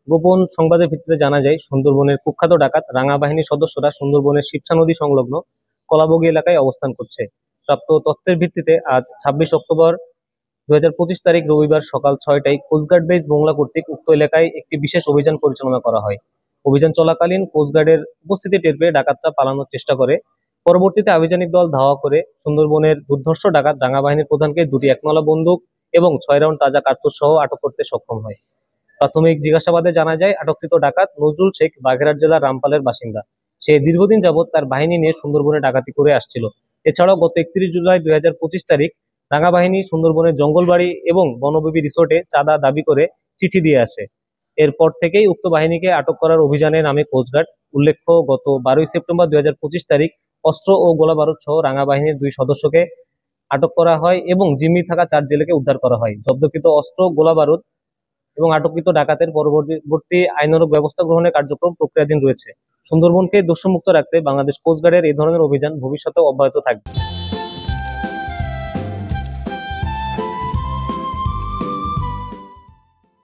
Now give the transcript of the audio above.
গোপন সংবাদের ভিত্তিতে জানা যায়, সুন্দরবনের কুখ্যাত ডাকাত রাঙা বাহিনীর সদস্যরা সুন্দরবনের শিবছা নদী সংলগ্ন কলাবগী এলাকায় অবস্থান করছে। প্রাপ্ত তথ্যের ভিত্তিতে আজ 26 অক্টোবর 2025 তারিখ রবিবার সকাল 6টায় কোস্টগার্ড বেস মোংলা কর্তৃক উক্ত এলাকায় একটি বিশেষ অভিযান পরিচালনা করা হয়। অভিযান চলাকালীন কোস্টগার্ডের উপস্থিতি টের পেয়ে ডাকাতরা পালানোর চেষ্টা করে। পরবর্তীতে আভিযানিক দল ধাওয়া করে সুন্দরবনের দুর্ধর্ষ ডাকাত রাঙা বাহিনীর প্রধানকে দুটি একনলা বন্দুক এবং 6 রাউন্ড তাজা কার্তুজ সহ আটক করতে সক্ষম হয়। প্রাথমিক জিজ্ঞাসাবাদে জানা যায়, আটককৃত ডাকাত নজরুল শেখ বাগেরহাট জেলার রামপালের বাসিন্দা। সে দীর্ঘদিন যাবৎ তার বাহিনী নিয়ে সুন্দরবনে ডাকাতি করে আসছিল। এছাড়াও গত 31 জুলাই 2025 তারিখ রাঙা বাহিনী সুন্দরবনের জঙ্গলবাড়ি এবং বনবিবি রিসোর্টে চাঁদা দাবি করে চিঠি দিয়ে আসে। এরপর থেকেই উক্ত বাহিনীকে আটক করার অভিযানে নামে কোস্টগার্ড। উল্লেখ্য, গত 12 সেপ্টেম্বর 2025 তারিখ অস্ত্র ও গোলাবারুদ সহ রাঙা বাহিনীর 2 সদস্যকে আটক করা হয় এবং জিম্মি থাকা 4 জেলেকে উদ্ধার করা হয়। জব্দকৃত অস্ত্র, গোলাবারুদ এবং আটককৃত ডাকাতের পরবর্তী আইনানুগ ব্যবস্থা গ্রহণের কার্যক্রম প্রক্রিয়াধীন রয়েছে। সুন্দরবনকে দোষমুক্ত রাখতে বাংলাদেশ কোস্টগার্ডের এই ধরনের অভিযান ভবিষ্যতেও অব্যাহত থাকবে।